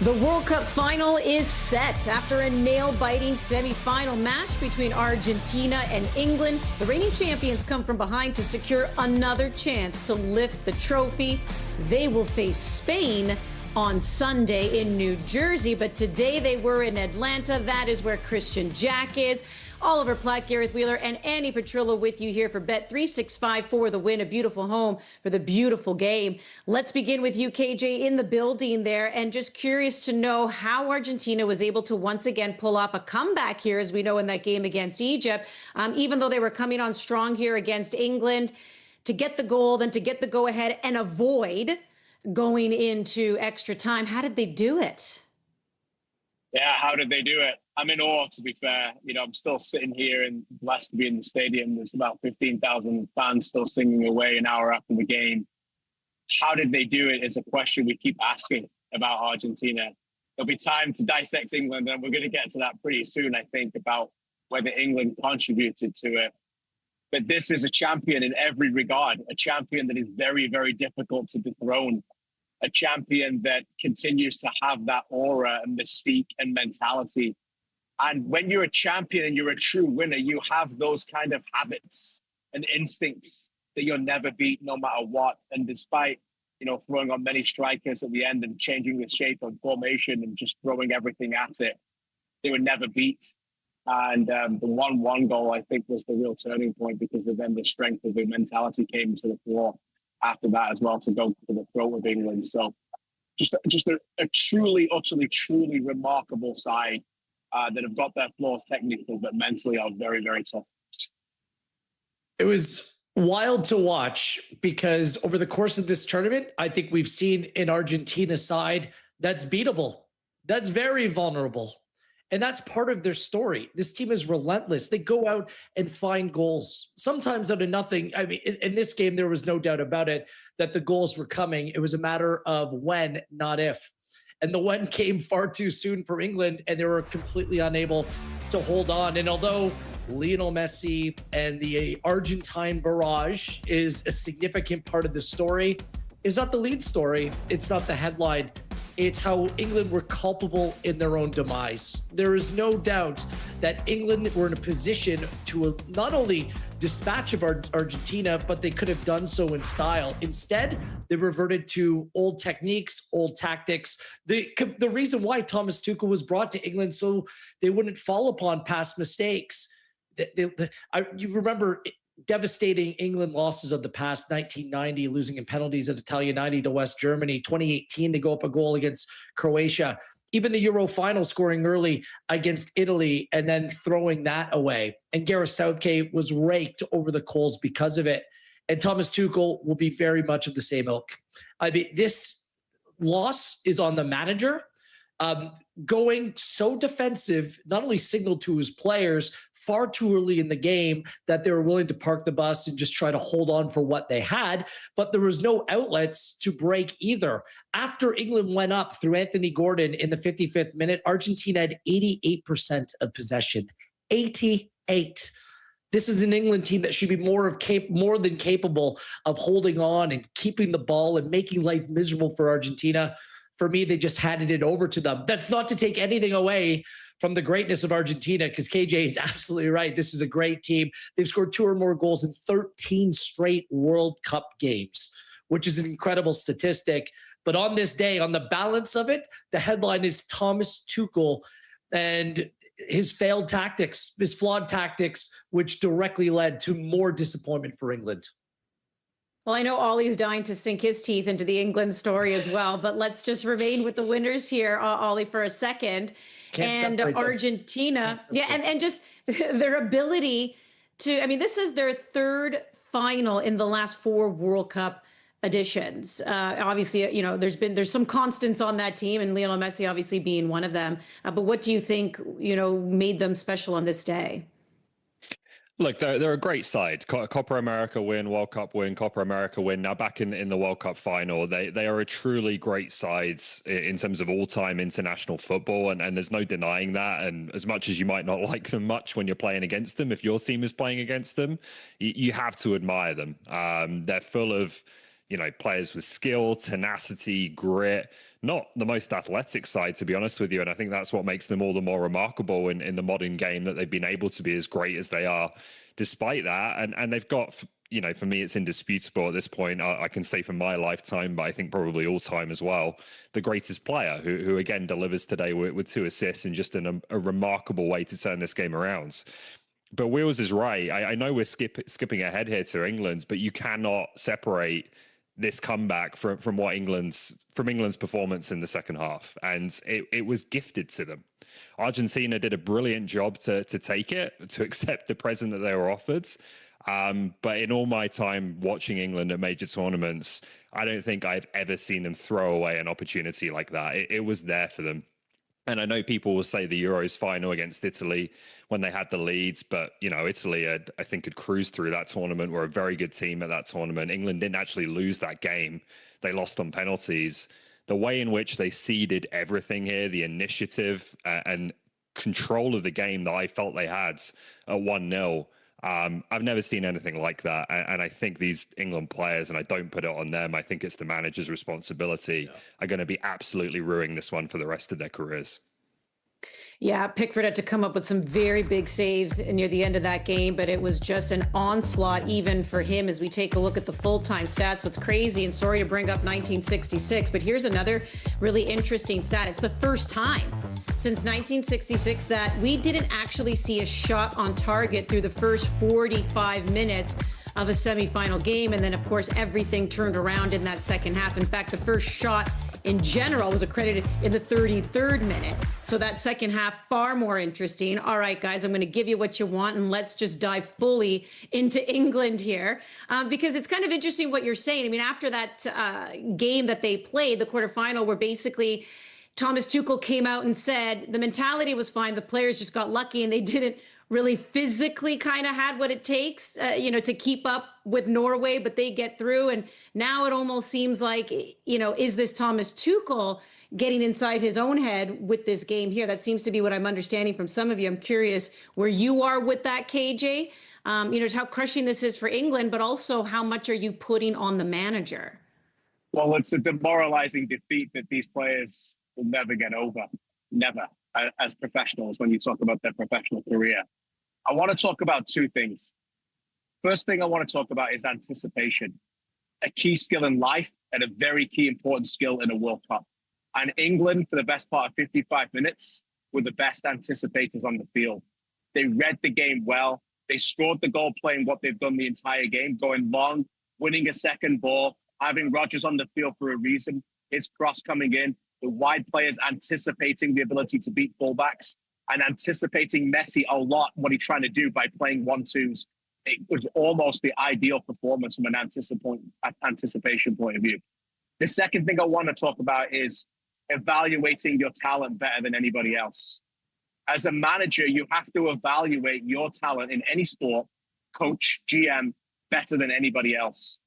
The World Cup final is set. After a nail-biting semi-final match between Argentina and England, the reigning champions come from behind to secure another chance to lift the trophy. They will face Spain on Sunday in New Jersey, but today they were in Atlanta. That is where Christian Jack is. Oliver Platt, Gareth Wheeler, and Annie Petrillo with you here for Bet365 for the win. A beautiful home for the beautiful game. Let's begin with you, KJ, in the building there, and just curious to know how Argentina was able to once again pull off a comeback here, as we know in that game against Egypt, even though they were coming on strong here against England, to get the goal, then to get the go-ahead and avoid going into extra time. How did they do it? Yeah, how did they do it? I'm in awe, to be fair. You know, I'm still sitting here and blessed to be in the stadium. There's about 15,000 fans still singing away an hour after the game. How did they do it is a question we keep asking about Argentina. There'll be time to dissect England, and we're going to get to that pretty soon, I think, about whether England contributed to it. But this is a champion in every regard, a champion that is very, very difficult to dethrone. A champion that continues to have that aura and mystique and mentality. And when you're a champion and you're a true winner, you have those kind of habits and instincts that you'll never beat no matter what. And despite, you know, throwing on many strikers at the end and changing the shape of formation and just throwing everything at it, they were never beat. And the 1-1 goal, I think, was the real turning point, because then the strength of the mentality came to the fore after that as well, to go for the throat of England. So just a truly, utterly, truly remarkable side that have got their flaws technically, but mentally are very, very tough. It was wild to watch, because over the course of this tournament, I think we've seen an Argentina side that's beatable, that's very vulnerable. And that's part of their story. This team is relentless. They go out and find goals, sometimes out of nothing. I mean, in this game, there was no doubt about it that the goals were coming. It was a matter of when, not if. And the when came far too soon for England, and they were completely unable to hold on. And although Lionel Messi and the Argentine barrage is a significant part of the story, it's not the lead story. It's not the headline. It's how England were culpable in their own demise. There is no doubt that England were in a position to not only dispatch of Argentina, but they could have done so in style. Instead, they reverted to old techniques, old tactics. The reason why Thomas Tuchel was brought to England, so they wouldn't fall upon past mistakes. You remember devastating England losses of the past: 1990, losing in penalties at Italia 90 to West Germany. 2018, they go up a goal against Croatia. Even the Euro final, scoring early against Italy and then throwing that away. And Gareth Southgate was raked over the coals because of it. And Thomas Tuchel will be very much of the same ilk. I mean, this loss is on the manager. Going so defensive not only signaled to his players far too early in the game that they were willing to park the bus and just try to hold on for what they had, but there was no outlets to break either. After England went up through Anthony Gordon in the 55th minute, Argentina had 88% of possession. 88. This is an England team that should be more than capable of holding on and keeping the ball and making life miserable for Argentina. For me, they just handed it over to them. That's not to take anything away from the greatness of Argentina, because KJ is absolutely right. This is a great team. They've scored 2 or more goals in 13 straight World Cup games, which is an incredible statistic. But on this day, on the balance of it, the headline is Thomas Tuchel and his failed tactics, his flawed tactics, which directly led to more disappointment for England. Well, I know Ollie's dying to sink his teeth into the England story as well, but let's just remain with the winners here, Ollie, for a second. And Argentina, and just their ability to, I mean, this is their third final in the last 4 World Cup editions. Obviously, you know, there's some constants on that team, and Lionel Messi obviously being one of them. But what do you think, you know, made them special on this day? Look, they're a great side. Copa America win, World Cup win, Copa America win. Now back in the World Cup final, they are a truly great side in terms of all-time international football, and there's no denying that. And as much as you might not like them much when you're playing against them, if your team is playing against them, you have to admire them. They're full of players with skill, tenacity, grit, not the most athletic side, to be honest with you. And I think that's what makes them all the more remarkable in the modern game, that they've been able to be as great as they are despite that. And they've got, for me, it's indisputable at this point. I can say for my lifetime, but I think probably all time as well, the greatest player who again delivers today with 2 assists and just in a remarkable way to turn this game around. But Wheels is right. I know we're skipping ahead here to England, but you cannot separate this comeback from England's performance in the second half, and it was gifted to them. Argentina did a brilliant job to take it, to accept the present that they were offered. But in all my time watching England at major tournaments, I don't think I've ever seen them throw away an opportunity like that. It was there for them. And I know people will say the Euros final against Italy when they had the leads, but, Italy had cruised through that tournament, were a very good team at that tournament. England didn't actually lose that game. They lost on penalties. The way in which they seeded everything here, the initiative and control of the game that I felt they had at 1-0, I've never seen anything like that. And I think these England players, and I don't put it on them, I think it's the manager's responsibility, are going to be absolutely ruining this one for the rest of their careers. Yeah, Pickford had to come up with some very big saves near the end of that game, but it was just an onslaught even for him as we take a look at the full-time stats. What's crazy, and sorry to bring up 1966, but here's another really interesting stat. It's the first time since 1966 that we didn't actually see a shot on target through the first 45 minutes of a semifinal game. And then, of course, everything turned around in that second half. In fact, the first shot in general was accredited in the 33rd minute. So that second half, far more interesting. All right, guys, I'm going to give you what you want, and let's just dive fully into England here, because it's kind of interesting what you're saying. I mean, after that game that they played, the quarterfinal, where basically Thomas Tuchel came out and said the mentality was fine. The players just got lucky and they didn't really physically kind of had what it takes, to keep up with Norway, but they get through. And now it almost seems like, is this Thomas Tuchel getting inside his own head with this game here? That seems to be what I'm understanding from some of you. I'm curious where you are with that, KJ. Just how crushing this is for England, but also how much are you putting on the manager? Well, it's a demoralizing defeat that these players will never get over. Never, as professionals, when you talk about their professional career. I want to talk about 2 things. First thing I want to talk about is anticipation, a key skill in life and a very key important skill in a World Cup. And England, for the best part of 55 minutes, were the best anticipators on the field. They read the game well. They scored the goal playing what they've done the entire game, going long, winning a second ball, having Rodgers on the field for a reason, his cross coming in, the wide players anticipating the ability to beat fullbacks, and anticipating Messi a lot, what he's trying to do by playing 1-2s. It was almost the ideal performance from an anticipation point of view. The second thing I want to talk about is evaluating your talent better than anybody else. As a manager, you have to evaluate your talent in any sport, coach, GM, better than anybody else.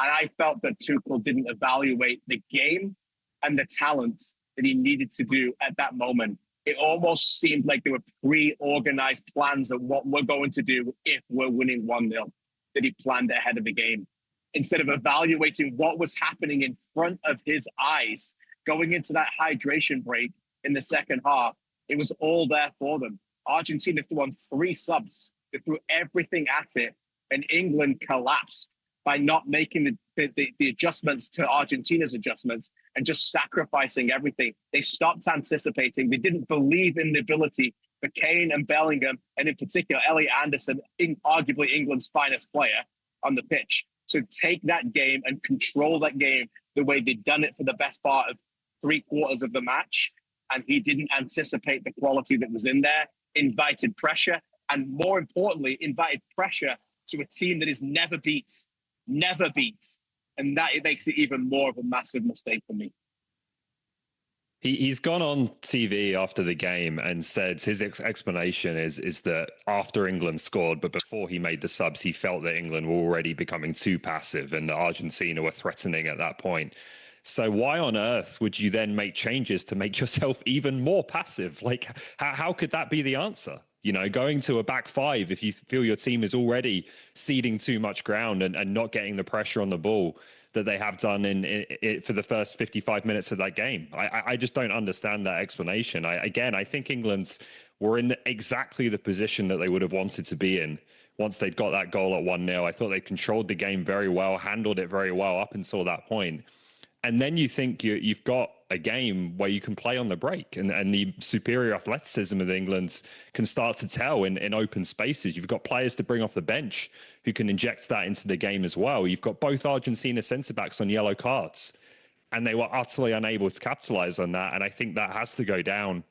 And I felt that Tuchel didn't evaluate the game and the talent that he needed to do at that moment. It almost seemed like there were pre-organized plans of what we're going to do if we're winning 1-0 that he planned ahead of the game. Instead of evaluating what was happening in front of his eyes, going into that hydration break in the second half, it was all there for them. Argentina threw on 3 subs. They threw everything at it, and England collapsed by not making the adjustments to Argentina's adjustments and just sacrificing everything. They stopped anticipating. They didn't believe in the ability for Kane and Bellingham, and in particular, Elliot Anderson, arguably England's finest player on the pitch, to take that game and control that game the way they'd done it for the best part of 3/4 of the match. And he didn't anticipate the quality that was in there, invited pressure, and more importantly, invited pressure to a team that is never beat. And that it makes it even more of a massive mistake for me. He's gone on TV after the game and said his explanation is that after England scored, but before he made the subs, he felt that England were already becoming too passive and that Argentina were threatening at that point. So why on earth would you then make changes to make yourself even more passive? Like, how could that be the answer? Going to a back 5 if you feel your team is already ceding too much ground and not getting the pressure on the ball. that they have done in for the first 55 minutes of that game. I just don't understand that explanation. I think England were in exactly the position that they would have wanted to be in once they'd got that goal at 1-0. I thought they controlled the game very well, handled it very well up until that point. And then you think you've got a game where you can play on the break, and the superior athleticism of England can start to tell in open spaces. You've got players to bring off the bench who can inject that into the game as well. You've got both Argentina centre-backs on yellow cards, and they were utterly unable to capitalize on that. And I think that has to go down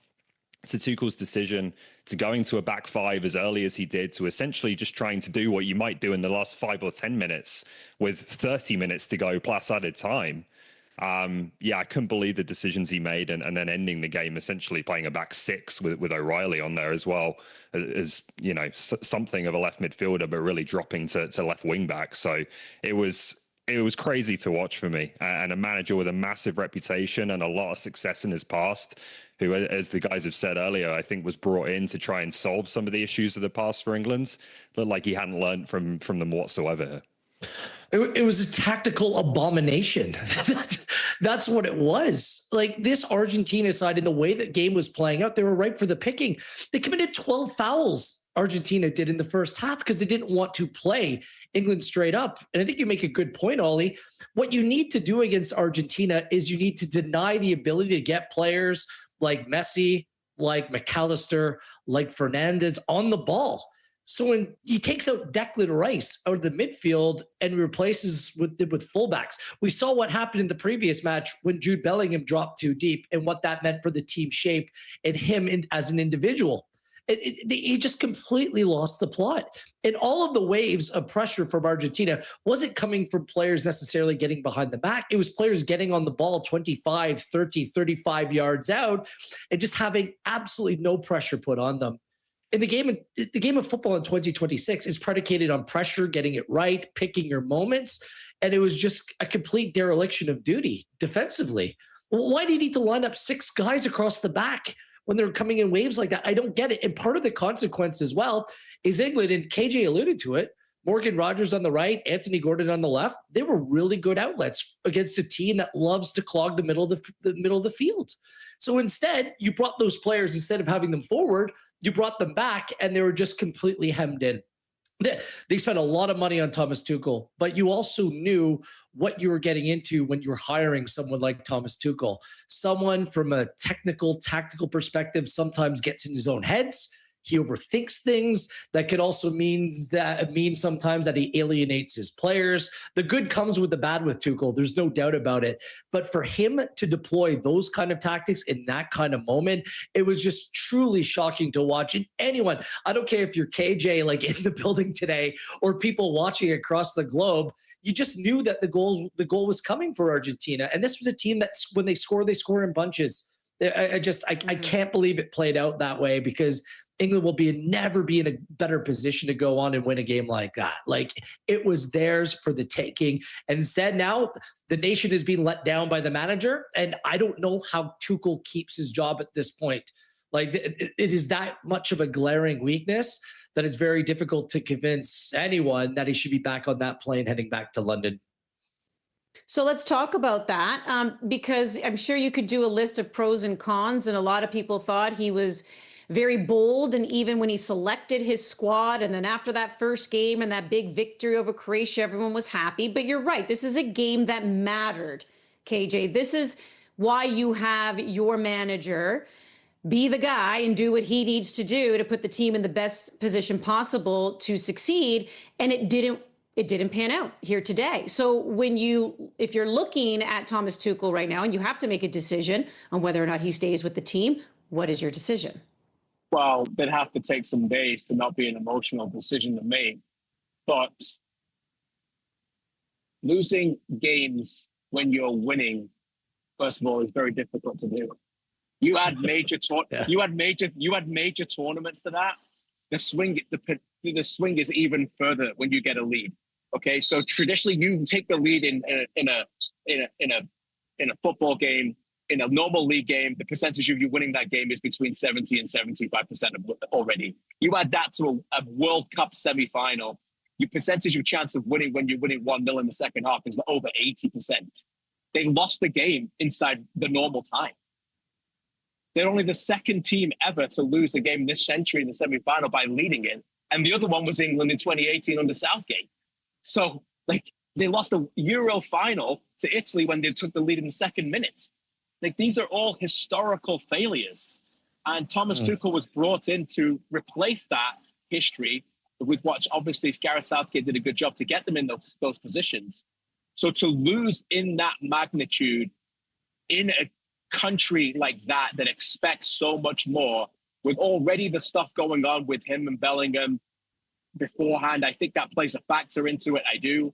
to Tuchel's decision to going to a back five as early as he did, to essentially just trying to do what you might do in the last 5 or 10 minutes with 30 minutes to go plus added time. I couldn't believe the decisions he made, and then ending the game essentially playing a back six with O'Reilly on there as well, as something of a left midfielder, but really dropping to left wing back. So it was crazy to watch for me, and a manager with a massive reputation and a lot of success in his past, who, as the guys have said earlier, I think was brought in to try and solve some of the issues of the past for England. Looked like he hadn't learned from them whatsoever. It was a tactical abomination. That's what it was. Like, this Argentina side, in the way that game was playing out, they were ripe for the picking. They committed 12 fouls, Argentina did, in the first half, because they didn't want to play England straight up. And I think you make a good point, Ollie. What you need to do against Argentina is you need to deny the ability to get players like Messi, like McAllister, like Fernandez on the ball. So when he takes out Declan Rice out of the midfield and replaces with fullbacks, we saw what happened in the previous match when Jude Bellingham dropped too deep, and what that meant for the team shape and him as an individual. He just completely lost the plot. And all of the waves of pressure from Argentina wasn't coming from players necessarily getting behind the back. It was players getting on the ball 25, 30, 35 yards out and just having absolutely no pressure put on them. And the game of football in 2026 is predicated on pressure, getting it right, picking your moments. And it was just a complete dereliction of duty defensively. Well, why do you need to line up 6 guys across the back when they're coming in waves like that? I don't get it. And part of the consequence as well is England, and KJ alluded to it, Morgan Rogers on the right, Anthony Gordon on the left. They were really good outlets against a team that loves to clog the middle of the field. So instead, you brought those players, instead of having them forward, you brought them back, and they were just completely hemmed in. They spent a lot of money on Thomas Tuchel, but you also knew what you were getting into when you were hiring someone like Thomas Tuchel. Someone from a technical, tactical perspective sometimes gets in his own heads. He overthinks things. That could also mean sometimes that he alienates his players. The good comes with the bad with Tuchel. There's no doubt about it. But for him to deploy those kind of tactics in that kind of moment, it was just truly shocking to watch. And anyone, I don't care if you're KJ, like in the building today, or people watching across the globe, you just knew that the goal was coming for Argentina. And this was a team that when they score in bunches. I can't believe it played out that way, because England will never be in a better position to go on and win a game like that. Like, it was theirs for the taking. And instead, now the nation is being let down by the manager. And I don't know how Tuchel keeps his job at this point. Like, it is that much of a glaring weakness that it's very difficult to convince anyone that he should be back on that plane heading back to London. So let's talk about that, because I'm sure you could do a list of pros and cons. And a lot of people thought he was very bold. And even when he selected his squad, and then after that first game and that big victory over Croatia, everyone was happy. But you're right. This is a game that mattered, KJ. This is why you have your manager be the guy and do what he needs to do to put the team in the best position possible to succeed. And it didn't pan out here today. So if you're looking at Thomas Tuchel right now and you have to make a decision on whether or not he stays with the team, what is your decision? Well, they'd have to take some days to not be an emotional decision to make. But losing games when you're winning, first of all, is very difficult to do. You add major you add major tournaments to that. The swing is even further when you get a lead. Okay, so traditionally you take the lead in a football game. In a normal league game, the percentage of you winning that game is between 70 and 75% already. You add that to a World Cup semifinal, your percentage of chance of winning when you're winning 1-0 in the second half is over 80%. They lost the game inside the normal time. They're only the second team ever to lose a game this century in the semi-final by leading it. And the other one was England in 2018 under Southgate. So, like, they lost a Euro final to Italy when they took the lead in the second minute. Like, these are all historical failures. And Thomas Tuchel was brought in to replace that history with what obviously Gareth Southgate did a good job to get them in those positions. So to lose in that magnitude in a country like that expects so much more, with already the stuff going on with him and Bellingham beforehand, I think that plays a factor into it. I do.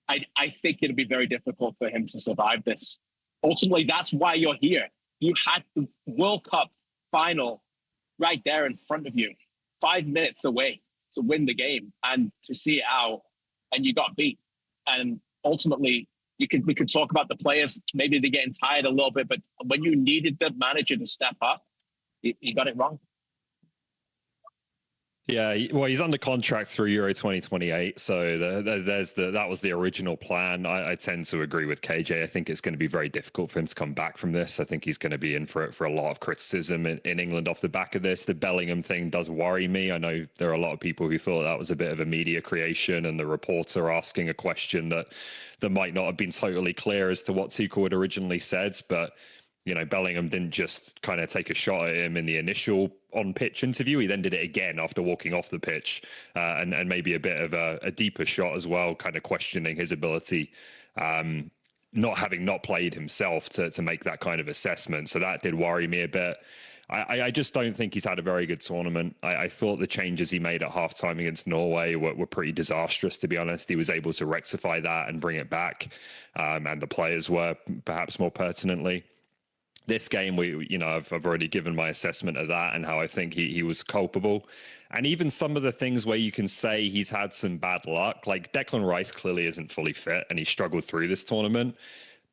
I think it'll be very difficult for him to survive this. Ultimately, that's why you're here. You had the World Cup final right there in front of you, 5 minutes away to win the game and to see it out, and you got beat. And ultimately, we could talk about the players. Maybe they're getting tired a little bit, but when you needed the manager to step up, he got it wrong. Yeah, well, he's under contract through Euro 2028, so that was the original plan. I tend to agree with KJ. I think it's going to be very difficult for him to come back from this. I think he's going to be in for a lot of criticism in England off the back of this. The Bellingham thing does worry me. I know there are a lot of people who thought that was a bit of a media creation, and the reporter asking a question that might not have been totally clear as to what Tuchel had originally said, but you know, Bellingham didn't just kind of take a shot at him in the initial on-pitch interview. He then did it again after walking off the pitch, and maybe a bit of a deeper shot as well, kind of questioning his ability, not having not played himself to make that kind of assessment. So that did worry me a bit. I just don't think he's had a very good tournament. I thought the changes he made at halftime against Norway were pretty disastrous, to be honest. He was able to rectify that and bring it back, and the players were perhaps more pertinently. This game, I've already given my assessment of that and how I think he was culpable. And even some of the things where you can say he's had some bad luck, like Declan Rice clearly isn't fully fit and he struggled through this tournament.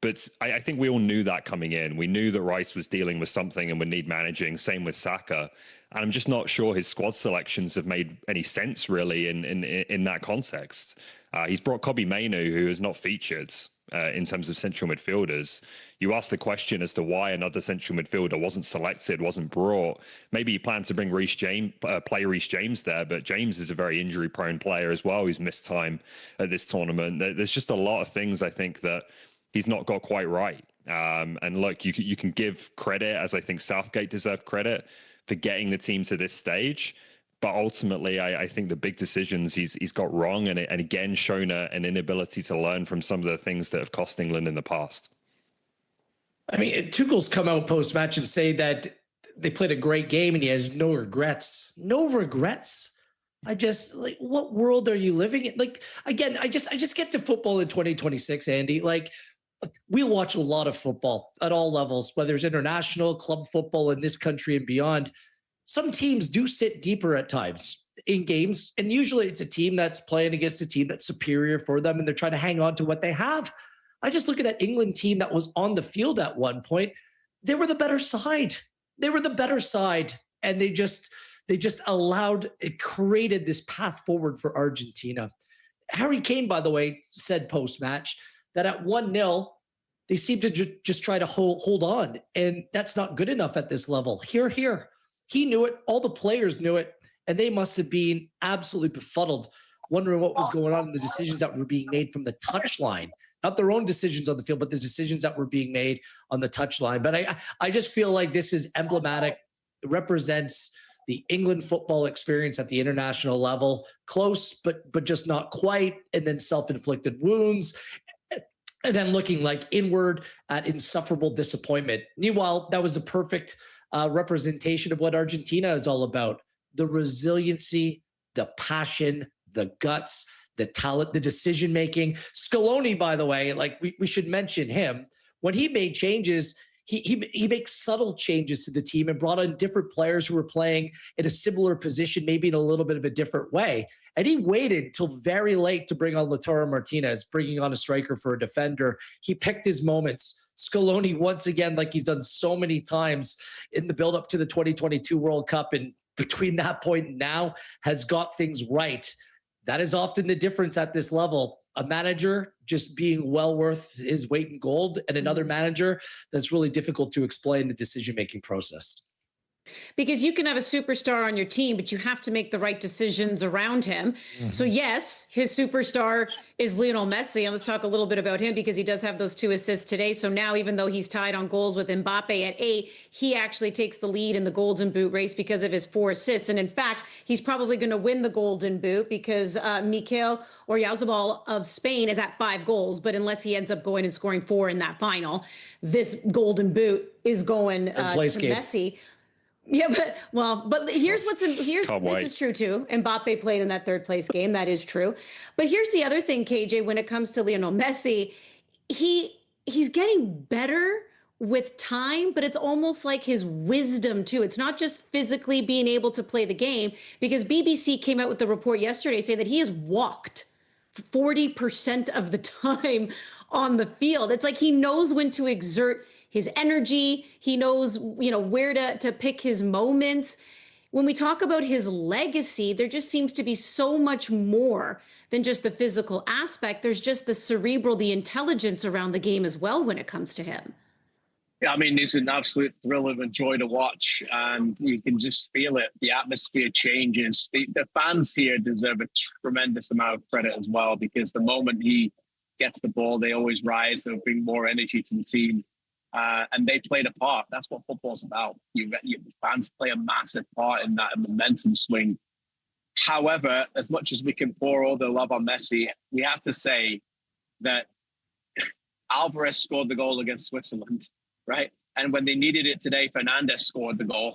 But I think we all knew that coming in. We knew that Rice was dealing with something and would need managing. Same with Saka. And I'm just not sure his squad selections have made any sense really in that context. He's brought Kobbie Mainoo, who has not featured in terms of central midfielders. You asked the question as to why another central midfielder wasn't selected, wasn't brought. Maybe he planned to bring play Reece James there, but James is a very injury-prone player as well. He's missed time at this tournament. There's just a lot of things I think that he's not got quite right. And look, you can give credit, as I think Southgate deserved credit, for getting the team to this stage. But ultimately, I think the big decisions he's got wrong, and again shown an inability to learn from some of the things that have cost England in the past. I mean, Tuchel's come out post-match and say that they played a great game and he has no regrets. No regrets? What world are you living in? Like, again, I just get to football in 2026, Andy. Like, we watch a lot of football at all levels, whether it's international, club football in this country and beyond. Some teams do sit deeper at times in games, and usually it's a team that's playing against a team that's superior for them, and they're trying to hang on to what they have. I just look at that England team that was on the field at one point. They were the better side. And they just allowed, it created this path forward for Argentina. Harry Kane, by the way, said post-match that at 1-0, they seem to just try to hold on, and that's not good enough at this level. Here. He knew it. All the players knew it, and they must have been absolutely befuddled, wondering what was going on in the decisions that were being made from the touchline. Not their own decisions on the field, but the decisions that were being made on the touchline. But I just feel like this is emblematic. It represents the England football experience at the international level. Close, but just not quite, and then self-inflicted wounds, and then looking like inward at insufferable disappointment. Meanwhile, that was a perfect representation of what Argentina is all about. The resiliency, the passion, the guts, the talent, the decision-making. Scaloni, by the way, like we should mention him. When he made changes, he makes subtle changes to the team and brought on different players who were playing in a similar position, maybe in a little bit of a different way. And he waited till very late to bring on Lautaro Martinez, bringing on a striker for a defender. He picked his moments. Scaloni, once again, like he's done so many times in the build-up to the 2022 World Cup, and between that point and now, has got things right. that is often the difference at this level. A manager just being well worth his weight in gold, and another manager that's really difficult to explain the decision-making process. Because you can have a superstar on your team, but you have to make the right decisions around him. So yes, his superstar is Lionel Messi. And let's talk a little bit about him because he does have those 2 assists today. So now, even though he's tied on goals with Mbappe at 8, he actually takes the lead in the Golden Boot race because of his 4 assists. And in fact, he's probably going to win the Golden Boot because Mikel Oyarzabal of Spain is at 5 goals. But unless he ends up going and scoring 4 in that final, this Golden Boot is going to Messi. Yeah, but here's this is true too. Mbappe played in that 3rd place game. That is true. But here's the other thing, KJ, when it comes to Lionel Messi, he's getting better with time, but it's almost like his wisdom too. It's not just physically being able to play the game, because BBC came out with the report yesterday saying that he has walked 40% of the time on the field. It's like he knows when to exert his energy. He knows, where to pick his moments. When we talk about his legacy, there just seems to be so much more than just the physical aspect. There's just the cerebral, the intelligence around the game as well when it comes to him. Yeah, I mean, it's an absolute thrill and a joy to watch, and you can just feel it. The atmosphere changes. The fans here deserve a tremendous amount of credit as well, because the moment he gets the ball, they always rise. They'll bring more energy to the team. And they played a part. That's what football's about. Fans play a massive part in that momentum swing. However, as much as we can pour all the love on Messi, we have to say that Alvarez scored the goal against Switzerland, right? And when they needed it today, Fernandes scored the goal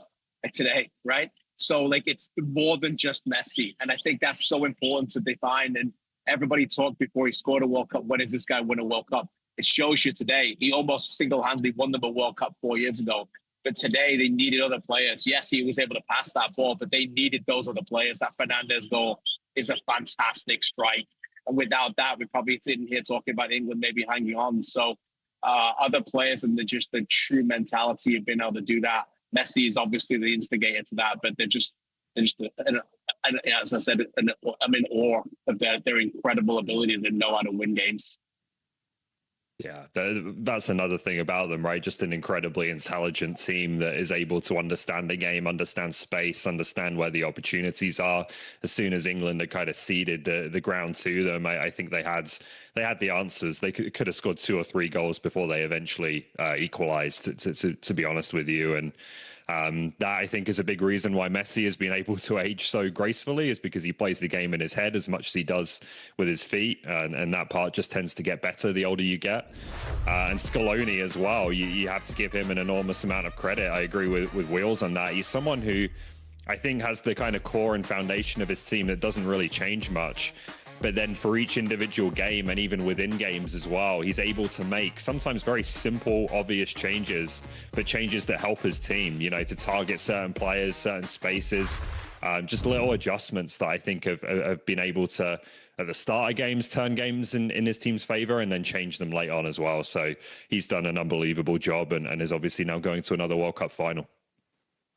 today, right? So, it's more than just Messi. And I think that's so important to define. And everybody talked before he scored a World Cup, when does this guy win a World Cup? It shows you today. He almost single-handedly won them a World Cup 4 years ago. But today they needed other players. Yes, he was able to pass that ball, but they needed those other players. That Fernandes goal is a fantastic strike. And without that, we're probably sitting here talking about England maybe hanging on. So other players and just the true mentality of being able to do that. Messi is obviously the instigator to that, but they're just as I said, I'm in awe of their incredible ability to know how to win games. Yeah, that's another thing about them, right? Just an incredibly intelligent team that is able to understand the game, understand space, understand where the opportunities are. As soon as England had kind of ceded the ground to them, I think they had the answers. They could have scored 2 or 3 goals before they eventually equalized, to be honest with you. And that, I think, is a big reason why Messi has been able to age so gracefully, is because he plays the game in his head as much as he does with his feet. And that part just tends to get better the older you get. And Scaloni as well, you have to give him an enormous amount of credit. I agree with Wheels on that. He's someone who I think has the kind of core and foundation of his team that doesn't really change much. But then for each individual game, and even within games as well, he's able to make sometimes very simple, obvious changes, but changes that help his team, to target certain players, certain spaces, just little adjustments that I think have been able to, at the start of games, turn games in his team's favor and then change them late on as well. So he's done an unbelievable job and is obviously now going to another World Cup final.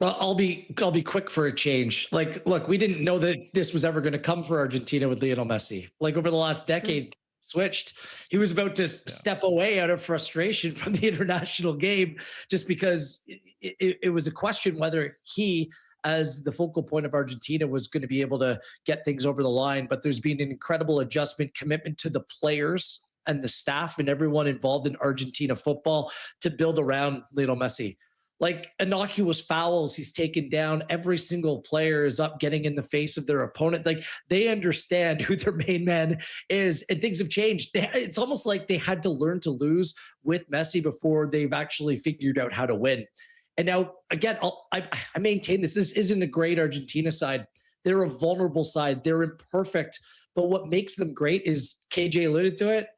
Well, I'll be quick for a change. Look, we didn't know that this was ever going to come for Argentina with Lionel Messi. Over the last decade, switched. He was about to step away out of frustration from the international game, just because it was a question whether he, as the focal point of Argentina, was going to be able to get things over the line. But there's been an incredible adjustment, commitment to the players and the staff and everyone involved in Argentina football to build around Lionel Messi. Innocuous fouls he's taken down. Every single player is up getting in the face of their opponent. They understand who their main man is, and things have changed. It's almost like they had to learn to lose with Messi before they've actually figured out how to win. And now, again, I maintain this isn't a great Argentina side. They're a vulnerable side. They're imperfect. But what makes them great is, KJ alluded to it,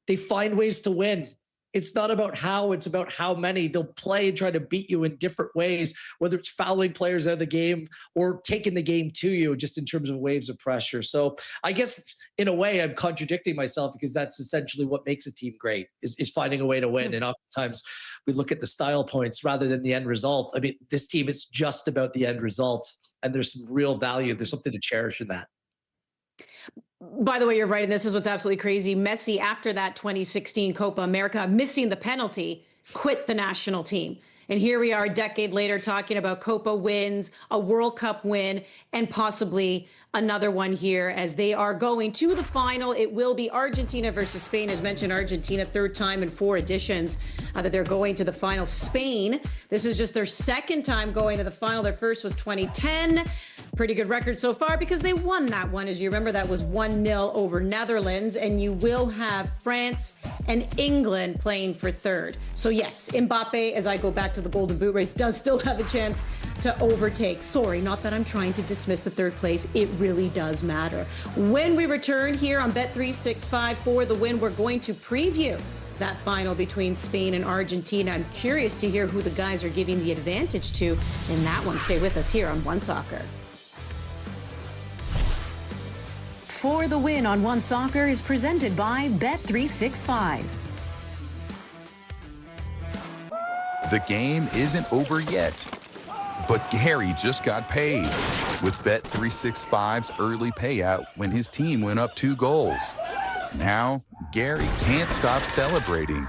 they find ways to win. It's not about how, it's about how many. They'll play and try to beat you in different ways, whether it's fouling players out of the game or taking the game to you, just in terms of waves of pressure. So I guess in a way I'm contradicting myself, because that's essentially what makes a team great, is finding a way to win. And oftentimes we look at the style points rather than the end result. I mean, this team is just about the end result, and there's some real value. There's something to cherish in that. By the way, you're right, and this is what's absolutely crazy. Messi, after that 2016 Copa America, missing the penalty, quit the national team. And here we are a decade later talking about Copa wins, a World Cup win, and possibly another one here as they are going to the final. It will be Argentina versus Spain. As mentioned, Argentina, third time in 4 editions that they're going to the final. Spain, this is just their second time going to the final. Their first was 2010. Pretty good record so far because they won that one. As you remember, that was 1-0 over Netherlands. And you will have France and England playing for third. So yes, Mbappe, as I go back to the Golden Boot race, does still have a chance to overtake. Sorry, not that I'm trying to dismiss the third place. It really does matter. When we return here on Bet365 for the win, we're going to preview that final between Spain and Argentina. I'm curious to hear who the guys are giving the advantage to in that one. Stay with us here on One Soccer. For the Win on One Soccer is presented by Bet365. The game isn't over yet, but Gary just got paid with Bet365's early payout when his team went up 2 goals. Now, Gary can't stop celebrating.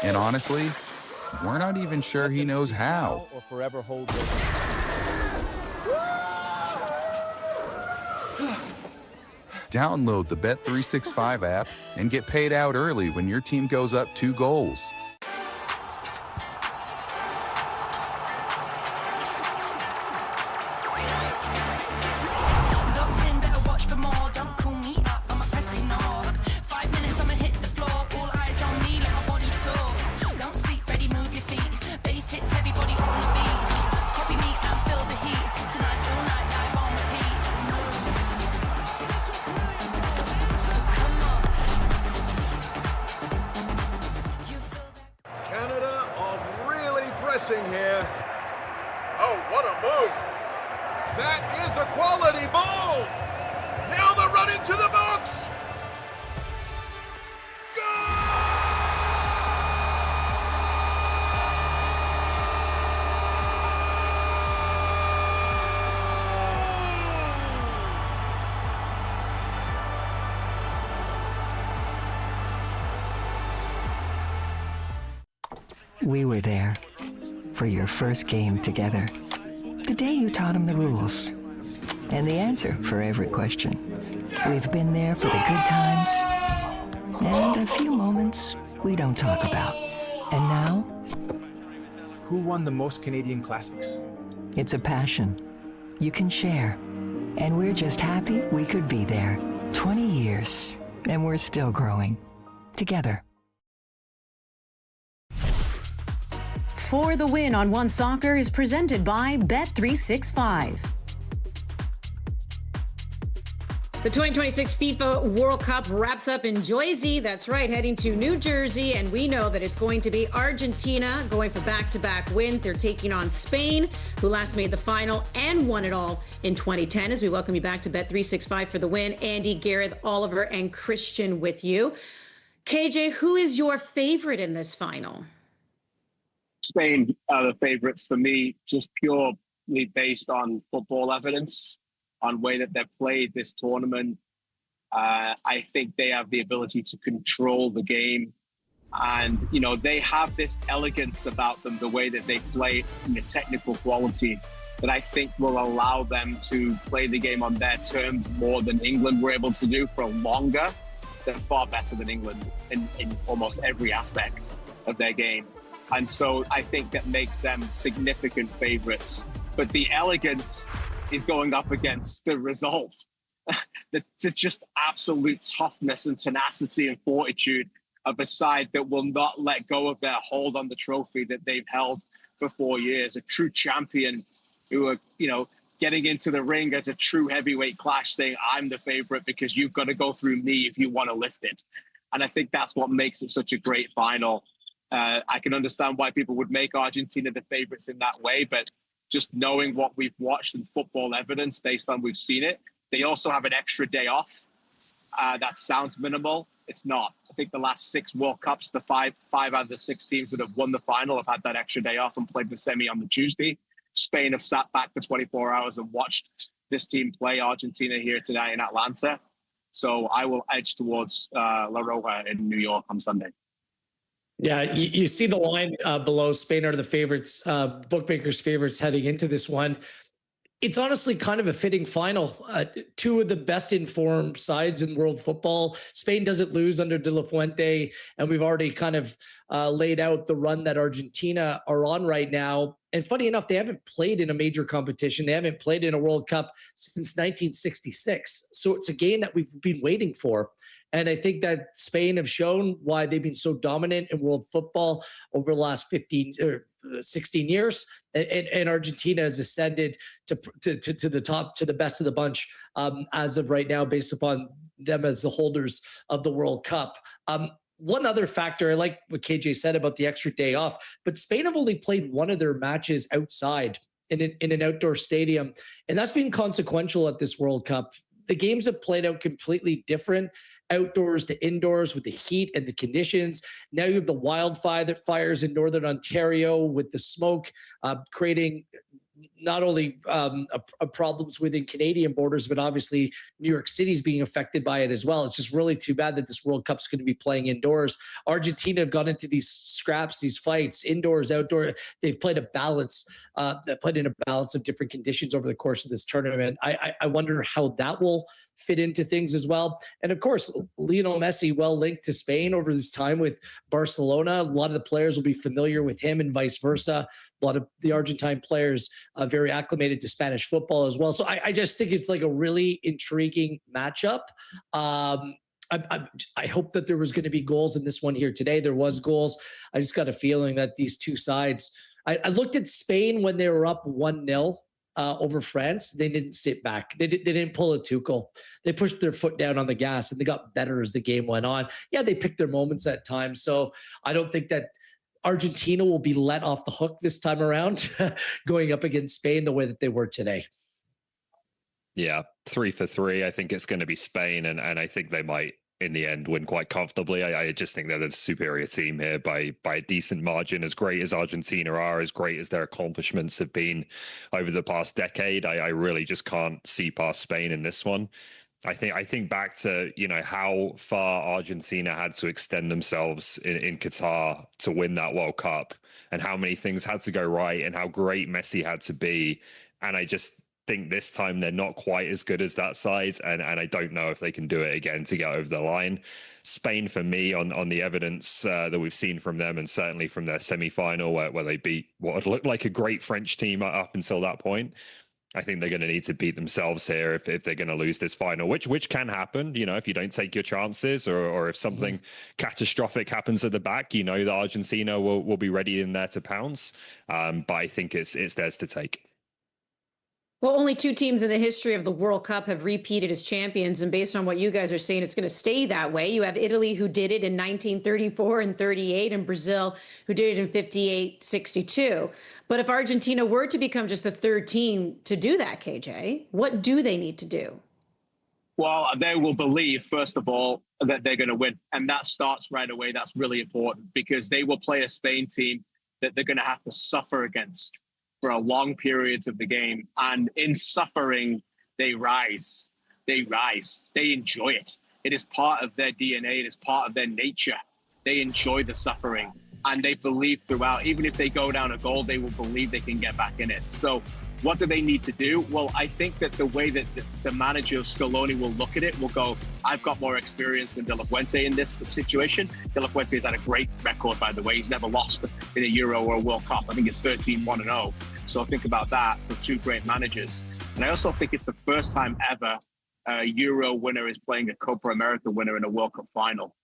And honestly, we're not even sure he knows how. Or forever hold those. Download the Bet365 app and get paid out early when your team goes up 2 goals. Here. Oh, what a move. That is a quality ball. Now the run into the box. We were there for your first game together. The day you taught him the rules and the answer for every question. We've been there for the good times and a few moments we don't talk about. And now, Who won the most Canadian Classics? it's a passion you can share. And we're just happy we could be there. 20 years, and we're still growing. Together. For the Win on One Soccer is presented by Bet365. The 2026 FIFA World Cup wraps up in Jersey. That's right, heading to New Jersey. And we know that it's going to be Argentina going for back-to-back wins. They're taking on Spain, who last made the final and won it all in 2010. As we welcome you back to Bet365 for the Win. Andy, Gareth, Oliver, and Christian with you. KJ, who is your favorite in this final? Spain are the favourites for me, just purely based on football evidence, on way that they've played this tournament. I think they have the ability to control the game. And, you know, they have this elegance about them, the way that they play and the technical quality that I think will allow them to play the game on their terms more than England were able to do for longer. They're far better than England in almost every aspect of their game. And so I think that makes them significant favourites. But the elegance is going up against the resolve, the just absolute toughness and tenacity and fortitude of a side that will not let go of their hold on the trophy that they've held for 4 years. A true champion who are, you know, getting into the ring at a true heavyweight clash saying, I'm the favourite because you've got to go through me if you want to lift it. And I think that's what makes it such a great final. I can understand why people would make Argentina the favourites in that way, but just knowing what we've watched in football evidence based on we've seen it, they also have an extra day off. That sounds minimal. It's not. I think the last 6 World Cups, the five out of the 6 teams that have won the final have had that extra day off and played the semi on the Tuesday. Spain have sat back for 24 hours and watched this team play Argentina here tonight in Atlanta. So I will edge towards La Roja in New York on Sunday. Yeah, you see the line below. Spain are the favorites, bookmakers' favorites heading into this one. It's honestly kind of a fitting final. Two of the best informed sides in world football. Spain doesn't lose under De La Fuente, and we've already kind of laid out the run that Argentina are on right now. And funny enough, they haven't played in a major competition. They haven't played in a World Cup since 1966. So it's a game that we've been waiting for. And I think that Spain have shown why they've been so dominant in world football over the last 15 or 16 years. And Argentina has ascended to the top, to the best of the bunch as of right now, based upon them as the holders of the World Cup. One other factor, I like what KJ said about the extra day off, but Spain have only played one of their matches outside in an outdoor stadium, and that's been consequential at this World Cup. The games have played out completely different, outdoors to indoors with the heat and the conditions. Now you have the wildfires in Northern Ontario with the smoke creating not only problems within Canadian borders, but obviously New York City's being affected by it as well. It's just really too bad that this World Cup's going to be playing indoors. Argentina have gone into these scraps, these fights, indoors, outdoor. They've played a balance, played in a balance of different conditions over the course of this tournament. I wonder how that will fit into things as well. And of course, Lionel Messi, well linked to Spain over this time with Barcelona. A lot of the players will be familiar with him and vice versa. A lot of the Argentine players very acclimated to Spanish football as well. So I just think it's like a really intriguing matchup. I hope that there was going to be goals in this one here today. There was goals. I just got a feeling that these two sides, I looked at Spain when they were up 1-0 over France. They didn't sit back. They didn't pull a Tuchel. They pushed their foot down on the gas and they got better as the game went on. Yeah, they picked their moments at times. So I don't think that Argentina will be let off the hook this time around going up against Spain the way that they were today. Yeah, 3 for 3. I think it's going to be Spain, and I think they might, in the end, win quite comfortably. I just think they're the superior team here by a decent margin. As great as Argentina are, as great as their accomplishments have been over the past decade, I really just can't see past Spain in this one. I think back to, how far Argentina had to extend themselves in Qatar to win that World Cup, and how many things had to go right, and how great Messi had to be. And I just think this time they're not quite as good as that side, and I don't know if they can do it again to get over the line. Spain, for me, on the evidence that we've seen from them, and certainly from their semi-final where they beat what looked like a great French team up until that point, I think they're going to need to beat themselves here if they're going to lose this final, which can happen, if you don't take your chances, or if something catastrophic happens at the back, that Argentina will be ready in there to pounce. But I think it's theirs to take. Well, only two teams in the history of the World Cup have repeated as champions. And based on what you guys are saying, it's going to stay that way. You have Italy, who did it in 1934 and 38, and Brazil, who did it in 58, 62. But if Argentina were to become just the third team to do that, KJ, what do they need to do? Well, they will believe, first of all, that they're going to win. And that starts right away. That's really important, because they will play a Spain team that they're going to have to suffer against for a long periods of the game. And in suffering, they rise. They enjoy it. It is part of their DNA. It is part of their nature. They enjoy the suffering, and they believe throughout. Even if they go down a goal, they will believe they can get back in it. So what do they need to do? Well, I think that the way that the manager Scaloni will look at it will go, I've got more experience than De La Fuente in this situation. De La Fuente has had a great record, by the way. He's never lost in a Euro or a World Cup. I think it's 13-1-0. So think about that. So two great managers. And I also think it's the first time ever a Euro winner is playing a Copa America winner in a World Cup final,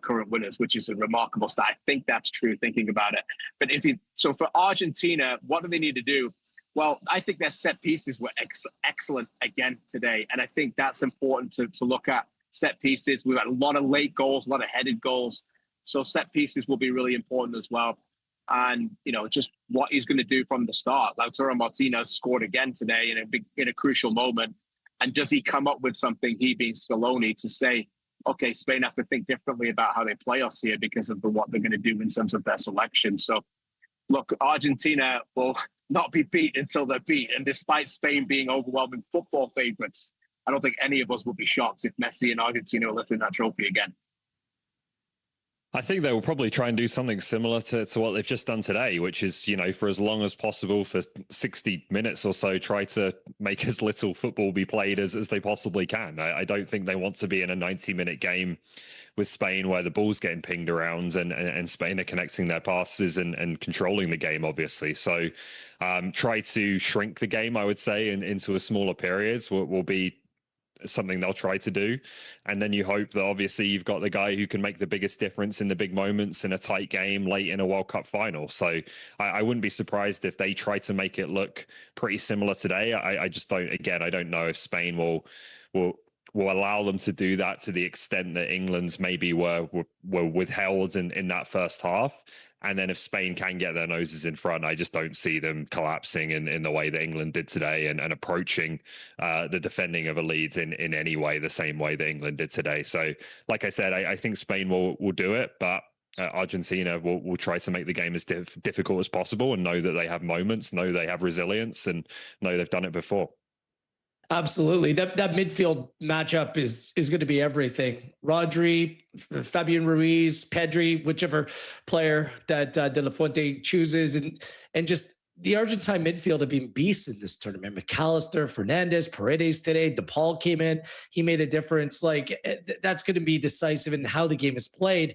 current winners, which is a remarkable stat. I think that's true, thinking about it. But so for Argentina, what do they need to do? Well, I think their set pieces were excellent again today. And I think that's important to look at set pieces. We've had a lot of late goals, a lot of headed goals. So set pieces will be really important as well. And, just what he's going to do from the start. Lautaro Martinez scored again today in a crucial moment. And does he come up with something, he being Scaloni, to say, okay, Spain have to think differently about how they play us here because of what they're going to do in terms of their selection. So, look, Argentina will not be beat until they're beat. And despite Spain being overwhelming football favourites, I don't think any of us would be shocked if Messi and Argentina are lifting that trophy again. I think they will probably try and do something similar to what they've just done today, which is, for as long as possible, for 60 minutes or so, try to make as little football be played as they possibly can. I don't think they want to be in a 90-minute game with Spain where the ball's getting pinged around and Spain are connecting their passes and controlling the game, obviously. So try to shrink the game, I would say, into a smaller periods will be something they'll try to do. And then you hope that obviously you've got the guy who can make the biggest difference in the big moments in a tight game late in a World Cup final. So I wouldn't be surprised if they try to make it look pretty similar today. I just don't, again, I don't know if Spain will allow them to do that to the extent that England's maybe were withheld in that first half. And then if Spain can get their noses in front, I just don't see them collapsing in the way that England did today and approaching the defending of a lead in any way, the same way that England did today. So like I said, I think Spain will do it, but Argentina will try to make the game as difficult as possible and know that they have moments, know they have resilience, and know they've done it before. Absolutely. That midfield matchup is going to be everything. Rodri, Fabian Ruiz, Pedri, whichever player that De La Fuente chooses, and just the Argentine midfield have been beasts in this tournament. McAllister, Fernandez, Paredes today. DePaul came in. He made a difference. Like, that's going to be decisive in how the game is played.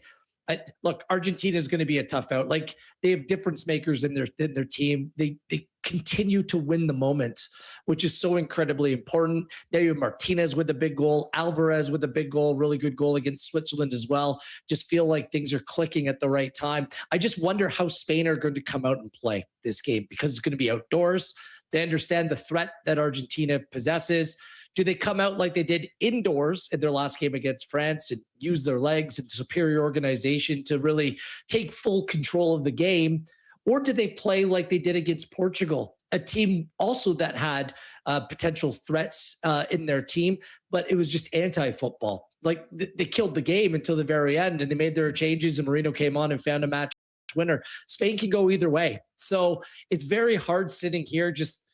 Look, Argentina is going to be a tough out. Like, they have difference makers in their team. They continue to win the moment, which is so incredibly important. Now you have Martinez with a big goal, Alvarez with a big goal, really good goal against Switzerland as well. Just feel like things are clicking at the right time. I just wonder how Spain are going to come out and play this game, because it's going to be outdoors. They understand the threat that Argentina possesses. Do they come out like they did indoors in their last game against France and use their legs and superior organization to really take full control of the game? Or do they play like they did against Portugal, a team also that had potential threats in their team, but it was just anti-football? Like, they killed the game until the very end, and they made their changes, and Marino came on and found a match winner. Spain can go either way. So it's very hard sitting here just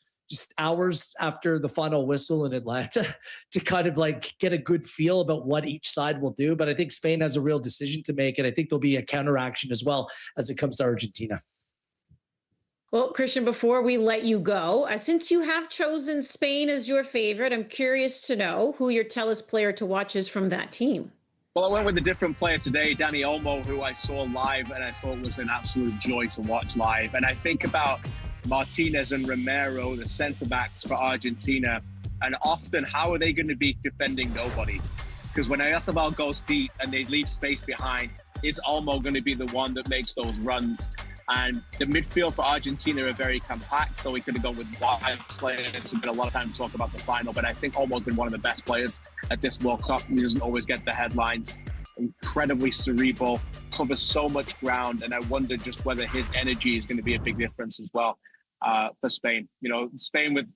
hours after the final whistle in Atlanta to kind of like get a good feel about what each side will do. But I think Spain has a real decision to make, and I think there'll be a counteraction as well as it comes to Argentina. Well, Christian, before we let you go, since you have chosen Spain as your favorite, I'm curious to know who your Tellus player to watch is from that team. Well, I went with a different player today, Dani Olmo, who I saw live and I thought was an absolute joy to watch live. And I think about Martinez and Romero, the centre-backs for Argentina, and often how are they going to be defending nobody? Because when Oyarzabal goes deep and they leave space behind, is Olmo going to be the one that makes those runs? And the midfield for Argentina are very compact, so we could have gone with wide players. It's been a lot of time to talk about the final, but I think Olmo's been one of the best players at this World Cup. He doesn't always get the headlines. Incredibly cerebral, covers so much ground, and I wonder just whether his energy is going to be a big difference as well for Spain. Spain with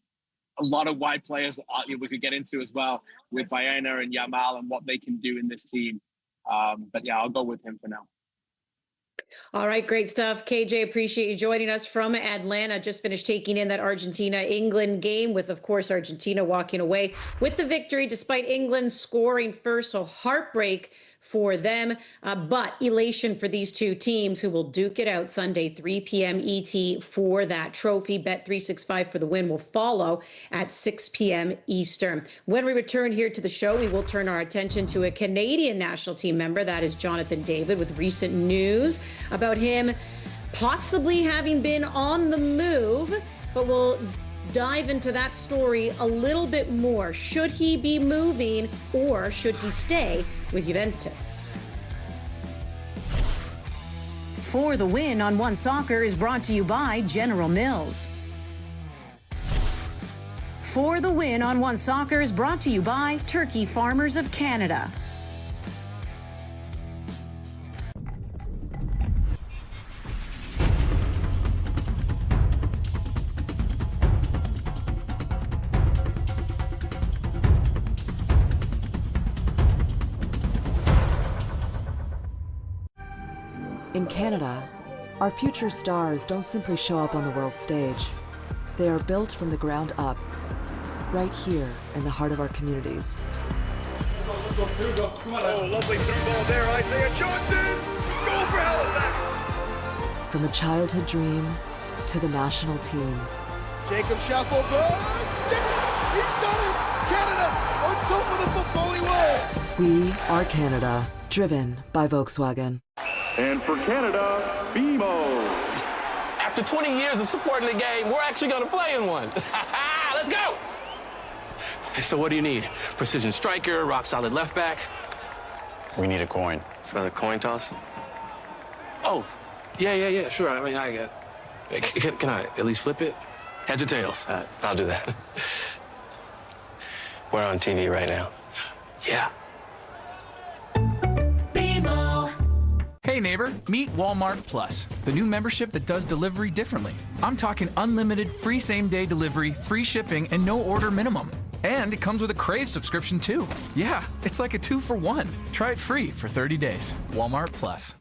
a lot of wide players we could get into as well, with Baena and Yamal and what they can do in this team. But yeah, I'll go with him for now. All right, great stuff. KJ, appreciate you joining us from Atlanta. Just finished taking in that Argentina-England game with, of course, Argentina walking away with the victory despite England scoring first. So heartbreak for them, but elation for these two teams who will duke it out Sunday, 3 p.m. ET for that trophy. Bet365 for the win will follow at 6 p.m. Eastern. When we return here to the show, we will turn our attention to a Canadian national team member. That is Jonathan David, with recent news about him possibly having been on the move, but we'll dive into that story a little bit more. Should he be moving, or should he stay with Juventus? For the Win on One Soccer is brought to you by General Mills. For the Win on One Soccer is brought to you by Turkey Farmers of Canada. In Canada, our future stars don't simply show up on the world stage. They are built from the ground up, right here in the heart of our communities. Oh, lovely through ball there, Isaiah Johnson! Goal for Halifax! From a childhood dream to the national team. Jacob Schaffelberg! Yes! He's done it! Canada! On top of the football he will! We are Canada, driven by Volkswagen. And for Canada, BMO. After 20 years of supporting the game, we're actually going to play in one. Let's go! So what do you need? Precision striker, rock solid left back? We need a coin. For the coin toss? Oh, yeah, sure. I mean, I get it. Can I at least flip it? Heads or tails? I'll do that. We're on TV right now. Yeah. Hey neighbor, meet Walmart Plus, the new membership that does delivery differently. I'm talking unlimited free same-day delivery, free shipping, and no order minimum. And it comes with a Crave subscription too. Yeah, it's like a 2-for-1. Try it free for 30 days. Walmart Plus.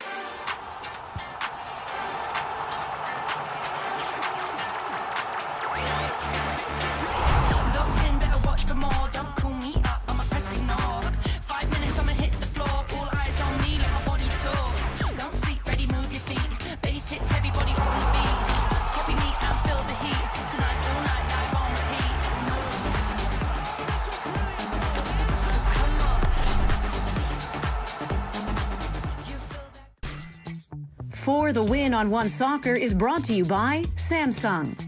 For the Win on One Soccer is brought to you by Samsung.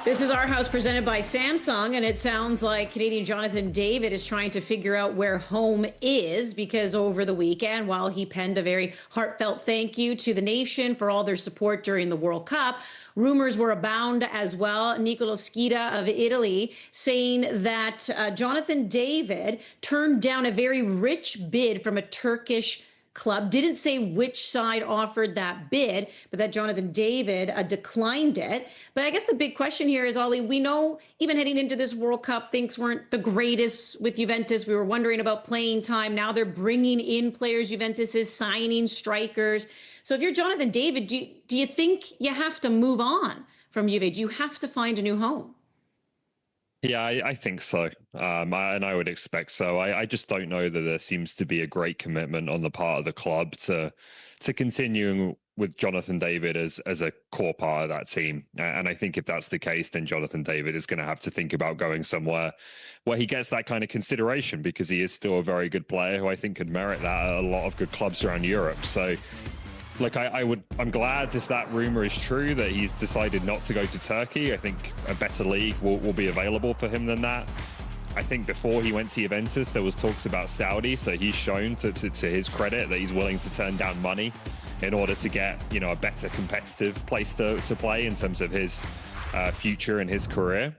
This is Our House presented by Samsung, and it sounds like Canadian Jonathan David is trying to figure out where home is, because over the weekend, while he penned a very heartfelt thank you to the nation for all their support during the World Cup, rumors were abound as well. Nicolo Schida of Italy saying that Jonathan David turned down a very rich bid from a Turkish club, didn't say which side offered that bid, but that Jonathan David declined it. But I guess the big question here is, Ollie, we know even heading into this World Cup, things weren't the greatest with Juventus. We were wondering about playing time. Now they're bringing in players. Juventus is signing strikers. So if you're Jonathan David, do you think you have to move on from Juve? Do you have to find a new home? Yeah, I think so. And I would expect so. I just don't know that there seems to be a great commitment on the part of the club to continuing with Jonathan David as a core part of that team. And I think if that's the case, then Jonathan David is going to have to think about going somewhere where he gets that kind of consideration, because he is still a very good player who I think could merit that at a lot of good clubs around Europe. So look, I'm glad if that rumor is true that he's decided not to go to Turkey. I think a better league will be available for him than that. I think before he went to Juventus, there was talks about Saudi. So he's shown to his credit that he's willing to turn down money in order to get, a better competitive place to play in terms of his future and his career.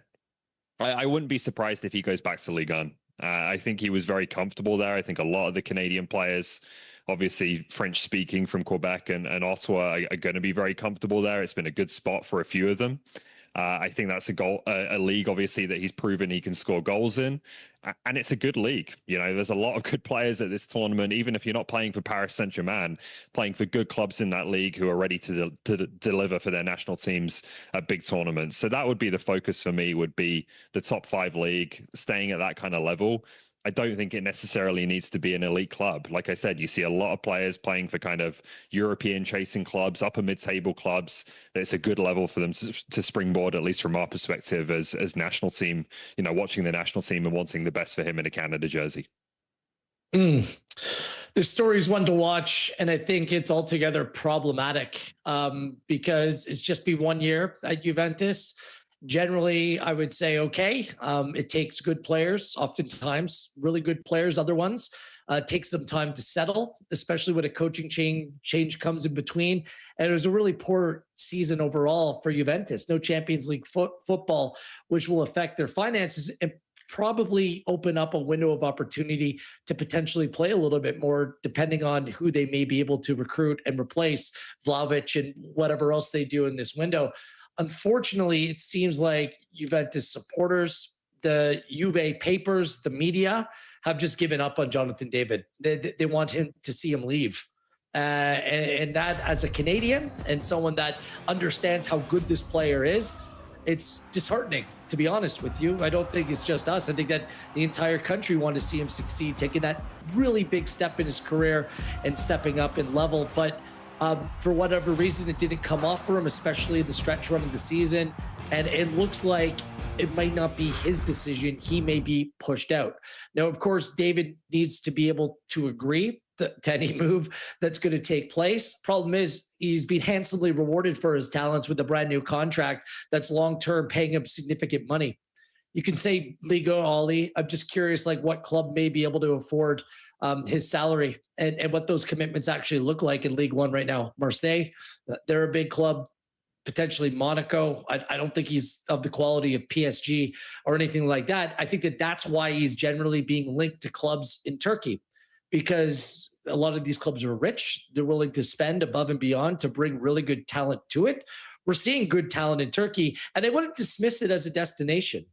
I wouldn't be surprised if he goes back to Ligue 1. I think he was very comfortable there. I think a lot of the Canadian players, obviously French speaking from Quebec and Ottawa, are going to be very comfortable there. It's been a good spot for a few of them. I think that's a league, obviously, that he's proven he can score goals in. And it's a good league. There's a lot of good players at this tournament, even if you're not playing for Paris Saint-Germain, playing for good clubs in that league who are ready to deliver for their national teams at big tournaments. So that would be the focus for me, would be the top 5 league, staying at that kind of level. I don't think it necessarily needs to be an elite club. Like I said, you see a lot of players playing for kind of European chasing clubs, upper mid-table clubs. It's a good level for them to springboard, at least from our perspective as national team, watching the national team and wanting the best for him in a Canada jersey. The story's one to watch, and I think it's altogether problematic because it's just been 1 year at Juventus. Generally, I would say, okay, it takes good players, oftentimes really good players, other ones. Takes some time to settle, especially when a coaching change comes in between. And it was a really poor season overall for Juventus. No Champions League football, which will affect their finances and probably open up a window of opportunity to potentially play a little bit more, depending on who they may be able to recruit and replace Vlahovic and whatever else they do in this window. Unfortunately, it seems like Juventus supporters, the Juve papers, the media have just given up on Jonathan David. They want him to see him leave. And that, as a Canadian and someone that understands how good this player is, it's disheartening, to be honest with you. I don't think it's just us. I think that the entire country wanted to see him succeed, taking that really big step in his career and stepping up in level. But for whatever reason, it didn't come off for him, especially in the stretch run of the season. And it looks like it might not be his decision. He may be pushed out. Now, of course, David needs to be able to agree to any move that's going to take place. Problem is, he's been handsomely rewarded for his talents with a brand new contract that's long-term, paying him significant money. You can say Liga Ollie. I'm just curious, like, what club may be able to afford his salary and what those commitments actually look like in League One right now. Marseille, they're a big club. Potentially Monaco. I don't think he's of the quality of PSG or anything like that. I think that that's why he's generally being linked to clubs in Turkey, because a lot of these clubs are rich. They're willing to spend above and beyond to bring really good talent to it. We're seeing good talent in Turkey, and they wouldn't dismiss it as a destination.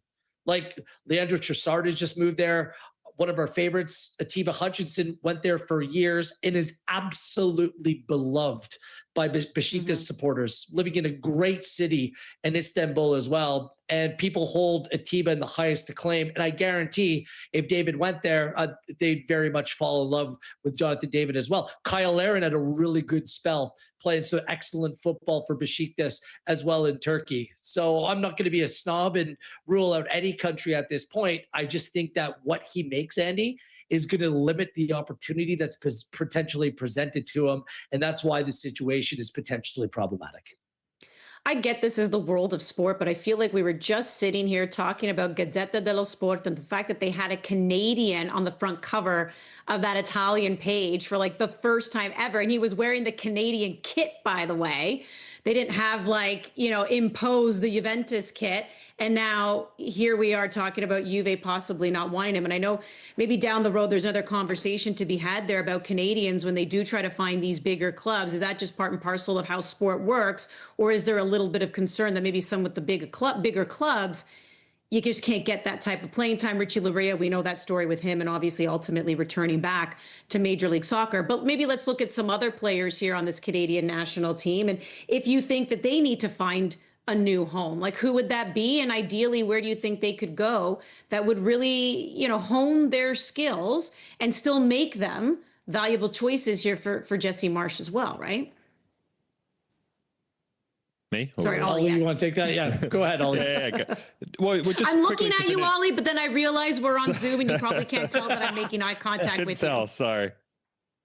Like Leandro Trossard has just moved there. One of our favorites, Atiba Hutchinson, went there for years and is absolutely beloved by Besiktas supporters, living in a great city in Istanbul as well. And people hold Atiba in the highest acclaim. And I guarantee if David went there, they'd very much fall in love with Jonathan David as well. Kyle Larin had a really good spell, playing some excellent football for Besiktas as well in Turkey. So I'm not going to be a snob and rule out any country at this point. I just think that what he makes, Andy, is going to limit the opportunity that's potentially presented to him. And that's why the situation is potentially problematic. I get this is the world of sport, but I feel like we were just sitting here talking about Gazzetta dello Sport and the fact that they had a Canadian on the front cover of that Italian page for like the first time ever. And he was wearing the Canadian kit, by the way. They didn't have impose the Juventus kit. And now here we are talking about Juve possibly not wanting him. And I know maybe down the road, there's another conversation to be had there about Canadians when they do try to find these bigger clubs. Is that just part and parcel of how sport works? Or is there a little bit of concern that maybe some with the bigger clubs, you just can't get that type of playing time? Richie Laryea, we know that story with him and obviously ultimately returning back to Major League Soccer. But maybe let's look at some other players here on this Canadian national team. And if you think that they need to find a new home, like who would that be? And ideally, where do you think they could go that would really, hone their skills and still make them valuable choices here for Jesse Marsch as well, right? Me? Sorry, Ollie, yes. You want to take that? Yeah, go ahead, Ollie. Yeah. Well, I'm looking at you, Ollie, but then I realize we're on Zoom and you probably can't tell that I'm making eye contact with you. Sorry.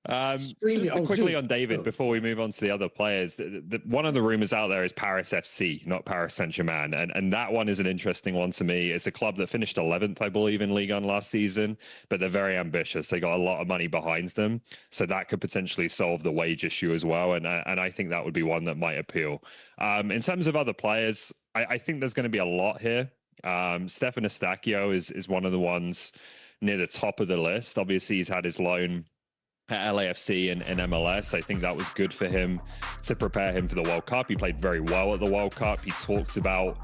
Just quickly on David before we move on to the other players. One of the rumors out there is Paris FC, not Paris Saint-Germain, and that one is an interesting one to me. It's a club that finished 11th, I believe, in Ligue 1 last season, but they're very ambitious. They got a lot of money behind them, so that could potentially solve the wage issue as well. And I think that would be one that might appeal. In terms of other players, I think there's going to be a lot here. Stefan Eustáquio is one of the ones near the top of the list. Obviously, he's had his loan at LAFC and MLS. I think that was good for him to prepare him for the World Cup. He played very well at the World Cup. He talked about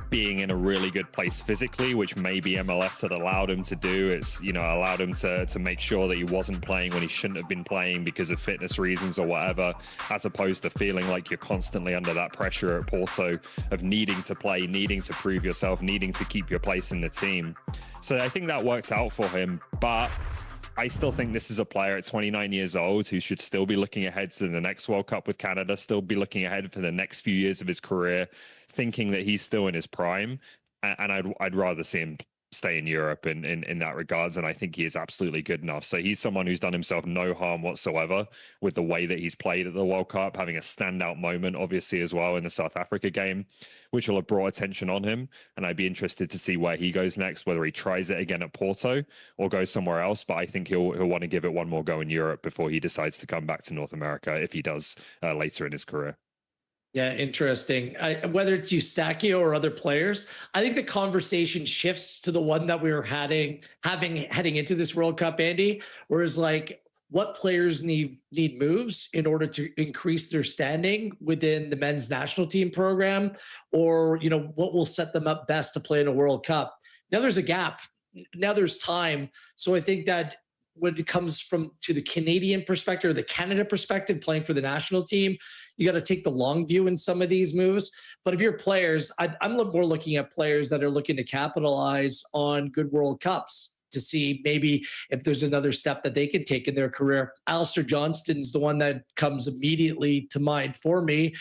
being in a really good place physically, which maybe MLS had allowed him to do. It's, allowed him to make sure that he wasn't playing when he shouldn't have been playing because of fitness reasons or whatever, as opposed to feeling like you're constantly under that pressure at Porto of needing to play, needing to prove yourself, needing to keep your place in the team. So I think that worked out for him, but I still think this is a player at 29 years old who should still be looking ahead to the next World Cup with Canada, still be looking ahead for the next few years of his career, thinking that he's still in his prime. And I'd rather see him stay in Europe in that regards. And I think he is absolutely good enough. So he's someone who's done himself no harm whatsoever with the way that he's played at the World Cup, having a standout moment, obviously, as well in the South Africa game, which will have brought attention on him. And I'd be interested to see where he goes next, whether he tries it again at Porto or goes somewhere else. But I think he'll want to give it one more go in Europe before he decides to come back to North America, if he does later in his career. Yeah, interesting. Whether it's Eustáquio or other players, I think the conversation shifts to the one that we were heading into this World Cup, Andy, whereas like what players need moves in order to increase their standing within the men's national team program, or what will set them up best to play in a World Cup. Now there's a gap. Now there's time. So I think that when it comes to the Canadian perspective or the Canada perspective, playing for the national team, you got to take the long view in some of these moves. But if you're players, I'm more looking at players that are looking to capitalize on good World Cups to see maybe if there's another step that they can take in their career. Alistair Johnston's the one that comes immediately to mind for me.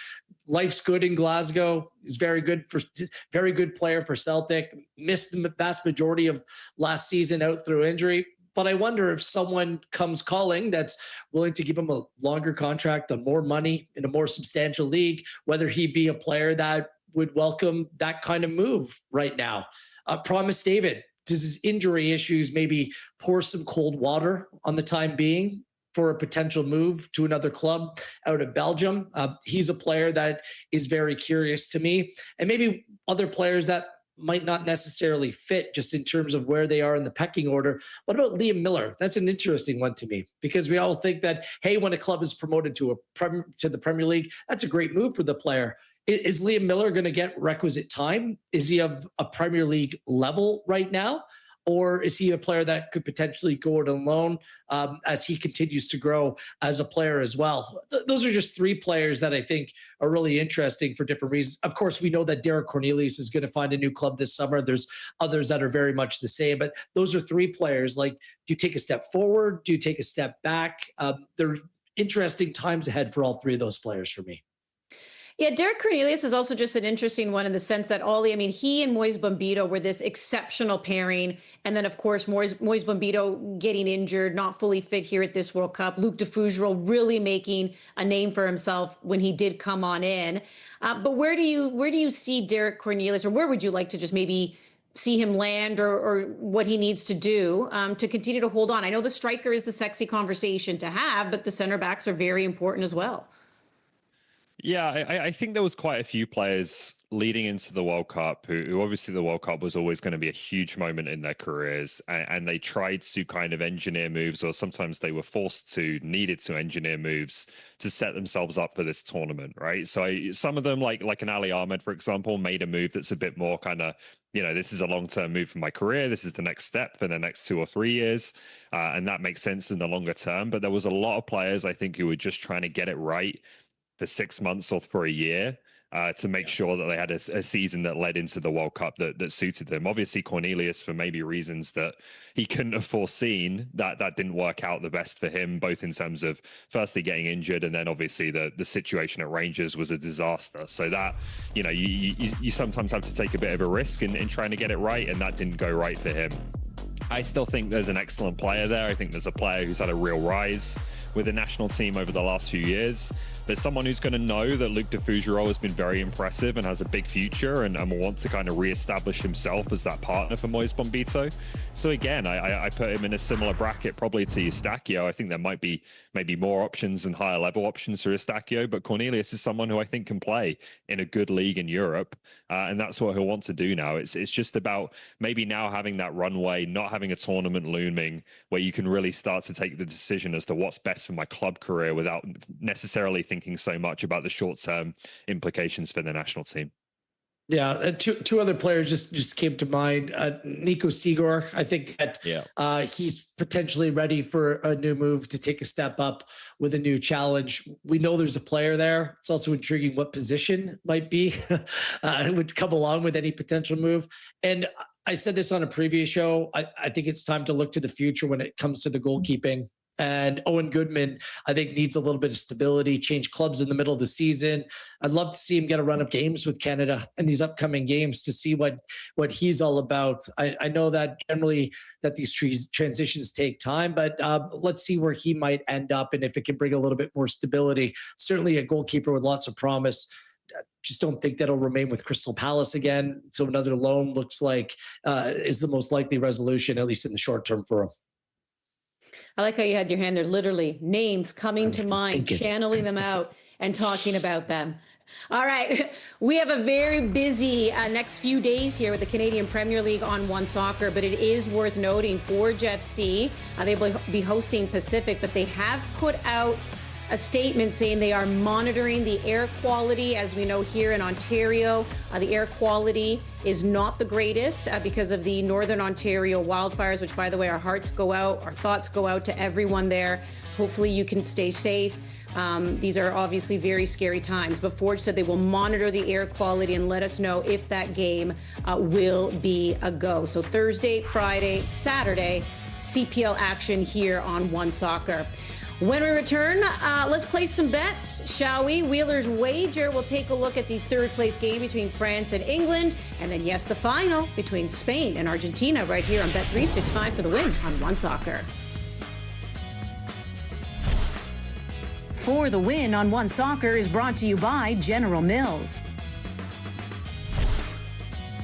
Life's good in Glasgow. He's very good player for Celtic. Missed the vast majority of last season out through injury. But I wonder if someone comes calling that's willing to give him a longer contract on more money in a more substantial league, whether he be a player that would welcome that kind of move right now. Promise David, does his injury issues maybe pour some cold water on the time being for a potential move to another club out of Belgium? He's a player that is very curious to me, and maybe other players that might not necessarily fit just in terms of where they are in the pecking order. What about Liam Miller? That's an interesting one to me, because we all think that, hey, when a club is promoted to the Premier League, that's a great move for the player. Is Liam Miller going to get requisite time? Is he of a Premier League level right now? Or is he a player that could potentially go out on loan as he continues to grow as a player as well? Those are just three players that I think are really interesting for different reasons. Of course, we know that Derek Cornelius is going to find a new club this summer. There's others that are very much the same, but those are three players. Like, do you take a step forward? Do you take a step back? There are interesting times ahead for all three of those players for me. Yeah, Derek Cornelius is also just an interesting one in the sense that he and Moise Bombito were this exceptional pairing. And then, of course, Moise Bombito getting injured, not fully fit here at this World Cup. Luke DeFugero really making a name for himself when he did come on in. But where do you see Derek Cornelius, or where would you like to just maybe see him land, or what he needs to do to continue to hold on? I know the striker is the sexy conversation to have, but the center backs are very important as well. Yeah, I think there was quite a few players leading into the World Cup who obviously the World Cup was always going to be a huge moment in their careers, and they tried to kind of engineer moves, or sometimes they were needed to engineer moves to set themselves up for this tournament, right? So some of them, like an Ali Ahmed, for example, made a move that's a bit more kind of, this is a long-term move for my career. This is the next step for the next 2 or 3 years. And that makes sense in the longer term. But there was a lot of players, I think, who were just trying to get it right for 6 months or for a year to make sure that they had a season that led into the World Cup that suited them. Obviously, Cornelius, for maybe reasons that he couldn't have foreseen, that didn't work out the best for him, both in terms of firstly getting injured, and then obviously the situation at Rangers was a disaster. So that, you sometimes have to take a bit of a risk in trying to get it right, and that didn't go right for him. I still think there's an excellent player there. I think there's a player who's had a real rise with the national team over the last few years. There's someone who's going to know that Luke DeFugero has been very impressive and has a big future, and will want to kind of reestablish himself as that partner for Moise Bombito. So again, I put him in a similar bracket probably to Eustáquio. I think there might be maybe more options and higher level options for Eustáquio, but Cornelius is someone who I think can play in a good league in Europe, and that's what he'll want to do now. It's just about maybe now having that runway, not having a tournament looming, where you can really start to take the decision as to what's best for my club career without necessarily thinking so much about the short-term implications for the national team. Yeah, two other players just came to mind. Nico Sigor, I think that he's potentially ready for a new move, to take a step up with a new challenge. We know there's a player there. It's also intriguing what position might be would come along with any potential move. And I said this on a previous show, I think it's time to look to the future when it comes to the goalkeeping. And Owen Goodman, I think, needs a little bit of stability, change clubs in the middle of the season. I'd love to see him get a run of games with Canada in these upcoming games to see what he's all about. I know that generally that these transitions take time, but let's see where he might end up and if it can bring a little bit more stability. Certainly a goalkeeper with lots of promise. Just don't think that'll remain with Crystal Palace again. So another loan looks like is the most likely resolution, at least in the short term for him. I like how you had your hand there, literally names coming to mind, channeling them out and talking about them. All right. We have a very busy next few days here with the Canadian Premier League on One Soccer, but it is worth noting Forge FC, they will be hosting Pacific, but they have put out a statement saying they are monitoring the air quality. As we know here in Ontario, the air quality is not the greatest because of the Northern Ontario wildfires, which, by the way, our hearts go out, our thoughts go out to everyone there. Hopefully you can stay safe. These are obviously very scary times, but Forge said they will monitor the air quality and let us know if that game will be a go. So Thursday, Friday, Saturday, CPL action here on One Soccer. When we return, let's place some bets, shall we? Wheeler's Wager. We'll take a look at the third place game between France and England, and then, yes, the final between Spain and Argentina right here on Bet365 for the win on One Soccer. For the Win on One Soccer is brought to you by General Mills.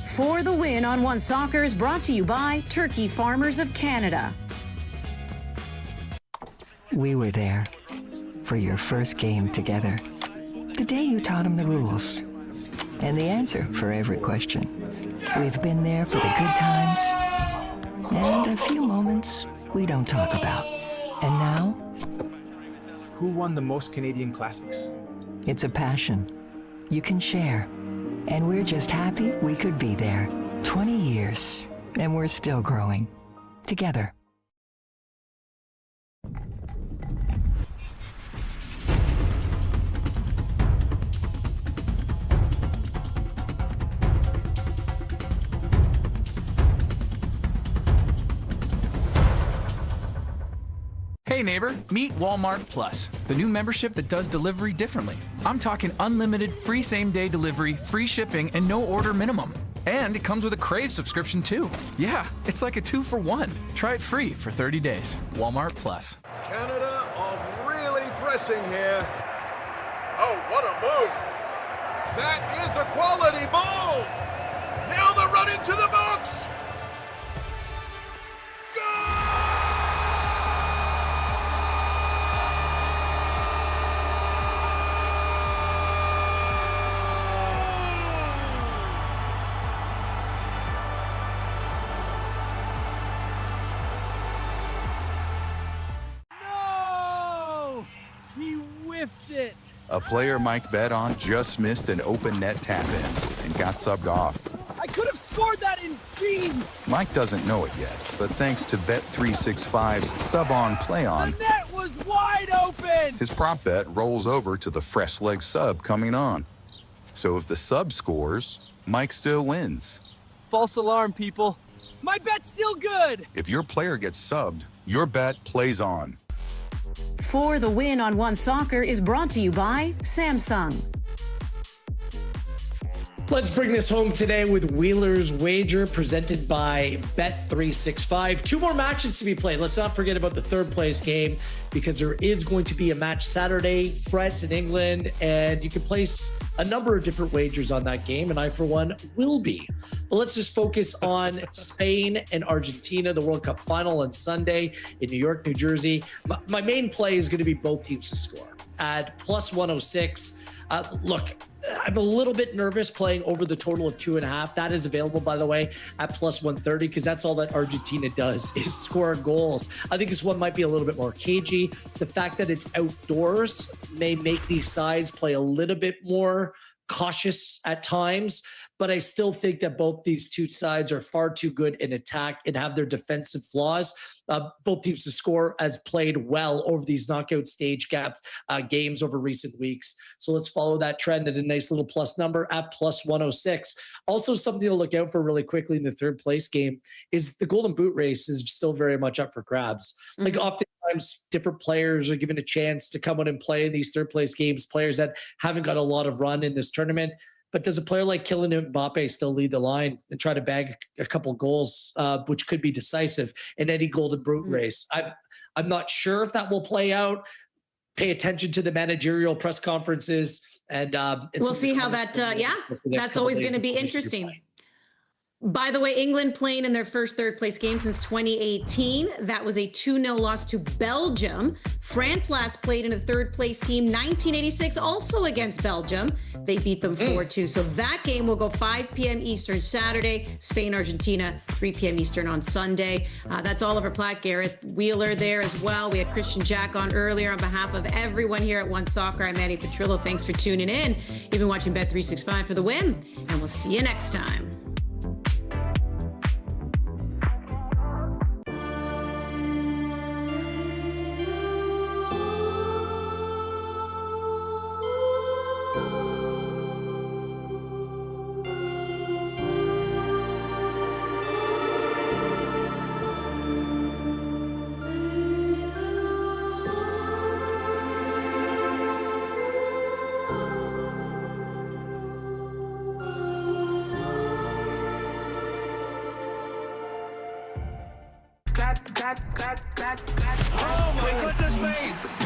For the Win on One Soccer is brought to you by Turkey Farmers of Canada. We were there for your first game together. The day you taught him the rules and the answer for every question. We've been there for the good times and a few moments we don't talk about. And now, Who won the most Canadian Classics? it's a passion you can share. And we're just happy we could be there. 20 years, and we're still growing. Together. Hey neighbor, meet Walmart Plus, the new membership that does delivery differently. I'm talking unlimited free same-day delivery, free shipping, and no order minimum. And it comes with a Crave subscription too. Yeah, it's like a 2-for-1. Try it free for 30 days. Walmart Plus. Canada are really pressing here. Oh, what a move. That is a quality ball. Now the run into the box. It. A player Mike bet on just missed an open net tap-in and got subbed off. I could have scored that in jeans. Mike doesn't know it yet, but thanks to Bet365's sub-on play-on, The net was wide open. his prop bet rolls over to the fresh leg sub coming on. So if the sub scores, Mike still wins. False alarm, people. My bet's still good. If your player gets subbed, your bet plays on. For the Win on One Soccer is brought to you by Samsung. Let's bring this home today with Wheeler's Wager, presented by Bet365. 2 more matches to be played. Let's not forget about the third place game, because there is going to be a match Saturday, France and England, and you can place a number of different wagers on that game, and I, for one, will be. But let's just focus on Spain and Argentina, the World Cup final on Sunday in New York, New Jersey. My main play is going to be both teams to score at plus 106. Look, I'm a little bit nervous playing over the total of 2.5. That is available, by the way, at plus 130, because that's all that Argentina does is score goals. I think this one might be a little bit more cagey. The fact that it's outdoors may make these sides play a little bit more cautious at times, but I still think that both these two sides are far too good in attack and have their defensive flaws. Both teams to score has played well over these knockout stage gap games over recent weeks. So let's follow that trend at a nice little plus number at plus 106. Also, something to look out for really quickly in the third place game is the Golden Boot race is still very much up for grabs. Mm-hmm. Like oftentimes different players are given a chance to come out and play in these third place games, players that haven't got a lot of run in this tournament. But does a player like Kylian Mbappe still lead the line and try to bag a couple goals, which could be decisive in any Golden Boot race? I'm not sure if that will play out. Pay attention to the managerial press conferences, and we'll see how that. That's always going to be interesting. By the way, England playing in their first third-place game since 2018. That was a 2-0 loss to Belgium. France last played in a third-place team, 1986, also against Belgium. They beat them 4-2. So that game will go 5 p.m. Eastern Saturday. Spain, Argentina, 3 p.m. Eastern on Sunday. That's Oliver Platt, Gareth Wheeler there as well. We had Christian Jack on earlier. On behalf of everyone here at One Soccer, I'm Manny Petrillo. Thanks for tuning in. You've been watching Bet365 for the win, and we'll see you next time. Oh my goodness me!